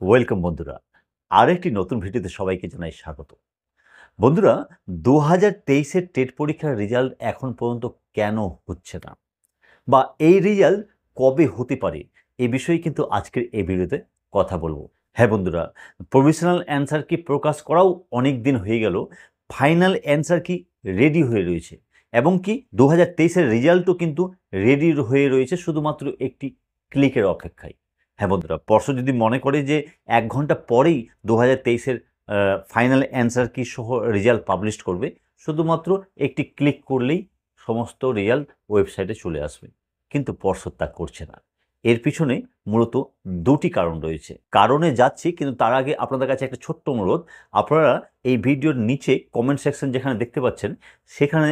Welcome বন্ধুরা, আরেকটি নতুন ভিডিওতে সবাইকে জানাই স্বাগত। বন্ধুরা, 2023-এর টেট পরীক্ষার রেজাল্ট এখন পর্যন্ত কেন হচ্ছে না, বা এই রেজাল্ট কবে হতে পারে, এ বিষয়ে কিন্তু আজকের এই ভিডিওতে কথা বলবো। হ্যাঁ বন্ধুরা, প্রভিশনাল অ্যান্সার কি প্রকাশ করাও অনেক দিন হয়ে গেল, ফাইনাল অ্যান্সার কি রেডি হয়ে রয়েছে, এবং কি 2023-এর রেজাল্টও কিন্তু রেডি হয়ে রয়েছে শুধুমাত্র একটি ক্লিকের অপেক্ষায়। হ্যাঁ বন্ধুরা, পর্ষদ যদি মনে করে যে 1 ঘন্টা পরেই 2023-এর ফাইনাল অ্যান্সার কি সহ রেজাল্ট পাবলিশ করবে, শুধুমাত্র একটি ক্লিক করলেই সমস্ত রেজাল্ট ওয়েবসাইটে চলে আসবে, কিন্তু পর্ষদ তা করছে না। এর পিছনে মূলত দুটি কারণ রয়েছে। কারণে যাচ্ছি, কিন্তু তার আগে আপনাদের কাছে একটা ছোট্ট অনুরোধ। আপনারা এই ভিডিওর নিচে কমেন্ট সেকশন যেখানে দেখতে পাচ্ছেন, সেখানে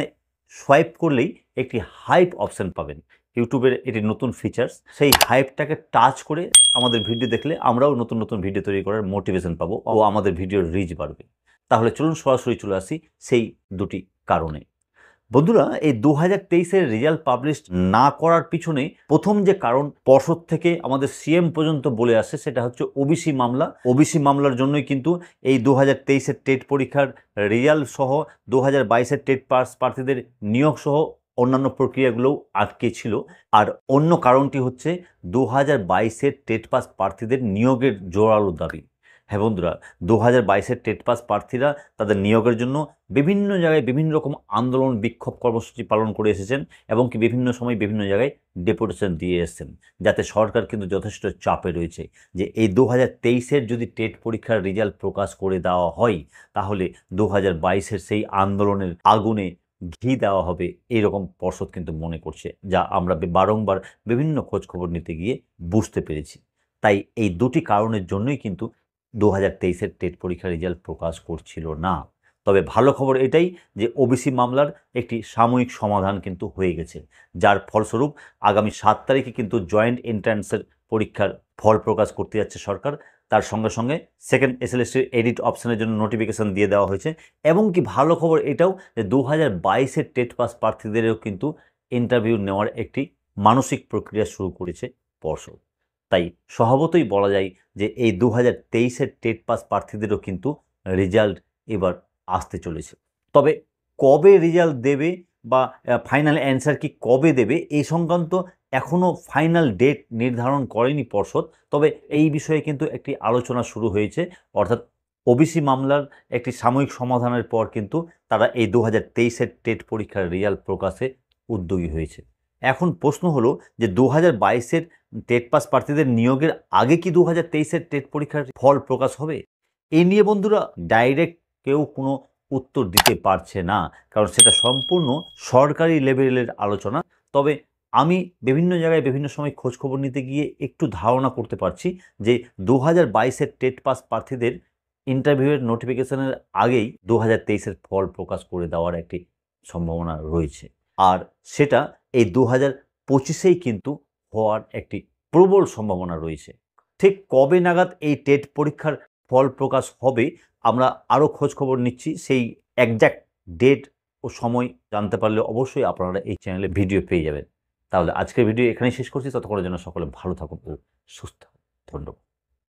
সোয়াইপ করলেই একটি হাইপ অপশন পাবেন। ইউটিউবের এটি নতুন ফিচার্স। সেই হাইপটাকে টাচ করে আমাদের ভিডিও দেখলে আমরাও নতুন নতুন ভিডিও তৈরি করার মোটিভেশন পাবো ও আমাদের ভিডিওর রিচ বাড়বে। তাহলে চলুন সরাসরি চলে আসি সেই দুটি কারণে। বন্ধুরা, এই 2023-এর রেজাল্ট পাবলিশ না করার পিছনে প্রথম যে কারণ পর্ষদ থেকে আমাদের সিএম পর্যন্ত বলে আসে, সেটা হচ্ছে ওবিসি মামলা। ওবিসি মামলার জন্যই কিন্তু এই 2023-এর টেট পরীক্ষার রেজাল্ট সহ 2022-এর টেট পাস প্রার্থীদের নিয়োগ সহ অন্যান্য প্রক্রিয়াগুলোও আটকে ছিল। আর অন্য কারণটি হচ্ছে 2022-এর টেট পাস প্রার্থীদের নিয়োগের জোরালো দাবি। হ্যাঁ বন্ধুরা, 2022-এর টেট পাস প্রার্থীরা তাদের নিয়োগের জন্য বিভিন্ন জায়গায় বিভিন্ন রকম আন্দোলন বিক্ষোভ কর্মসূচি পালন করে এসেছেন, এবং কি বিভিন্ন সময় বিভিন্ন জায়গায় ডেপুটেশন দিয়ে এসেছেন, যাতে সরকার কিন্তু যথেষ্ট চাপে রয়েছে যে এই 2023-এর যদি টেট পরীক্ষার রেজাল্ট প্রকাশ করে দেওয়া হয়, তাহলে 2022-এর সেই আন্দোলনের আগুনে ঘি দেওয়া হবে, এইরকম পর্ষদ কিন্তু মনে করছে, যা আমরা বারংবার বিভিন্ন খোঁজখবর নিতে গিয়ে বুঝতে পেরেছি। তাই এই দুটি কারণের জন্যই কিন্তু 2023-এর টেট পরীক্ষার রেজাল্ট প্রকাশ করছিল না। তবে ভালো খবর এটাই যে ওবিসি মামলার একটি সাময়িক সমাধান কিন্তু হয়ে গেছে, যার ফলস্বরূপ আগামী 7 তারিখে কিন্তু জয়েন্ট এন্ট্রান্সের পরীক্ষার ফল প্রকাশ করতে যাচ্ছে সরকার। তার সঙ্গে সঙ্গে সেকেন্ড এসএলএসটির এডিট অপশনের জন্য নোটিফিকেশন দিয়ে দেওয়া হয়েছে। এবং কি ভালো খবর এটাও যে 2022-এর টেট পাস প্রার্থীদেরও কিন্তু ইন্টারভিউ নেওয়ার একটি মানসিক প্রক্রিয়া শুরু করেছে পর্ষদ। তাই স্বভাবতই বলা যায় যে এই 2023-এর টেট পাস প্রার্থীদেরও কিন্তু রেজাল্ট এবার আসতে চলেছে। তবে কবে রেজাল্ট দেবে বা ফাইনাল অ্যান্সার কি কবে দেবে, এই সংক্রান্ত এখনও ফাইনাল ডেট নির্ধারণ করেনি পর্ষদ। তবে এই বিষয়ে কিন্তু একটি আলোচনা শুরু হয়েছে, অর্থাৎ ওবিসি মামলার একটি সাময়িক সমাধানের পর কিন্তু তারা এই 2023-এর টেট পরীক্ষার রেজাল্ট প্রকাশে উদ্যোগী হয়েছে। এখন প্রশ্ন হলো যে 2022-এর টেট পাস প্রার্থীদের নিয়োগের আগে কি 2023-এর টেট পরীক্ষার ফল প্রকাশ হবে? এই নিয়ে বন্ধুরা ডাইরেক্ট কেউ কোনো উত্তর দিতে পারছে না, কারণ সেটা সম্পূর্ণ সরকারি লেভেলের আলোচনা। তবে আমি বিভিন্ন জায়গায় বিভিন্ন সময় খোঁজখবর নিতে গিয়ে একটু ধারণা করতে পারছি যে 2022-এর টেট পাস প্রার্থীদের ইন্টারভিউয়ের নোটিফিকেশনের আগেই 2023-এর ফল প্রকাশ করে দেওয়ার একটি সম্ভাবনা রয়েছে। আর সেটা এই 2025-এই কিন্তু হওয়ার একটি প্রবল সম্ভাবনা রয়েছে। ঠিক কবে নাগাদ এই টেট পরীক্ষার ফল প্রকাশ হবে, আমরা আরও খোঁজখবর নিচ্ছি। সেই একজ্যাক্ট ডেট ও সময় জানতে পারলে অবশ্যই আপনারা এই চ্যানেলে ভিডিও পেয়ে যাবেন। তাহলে আজকের ভিডিও এখানেই শেষ করছি। ততক্ষণের জন্য সকলে ভালো থাকুন ও সুস্থ থাকুন। ধন্যবাদ।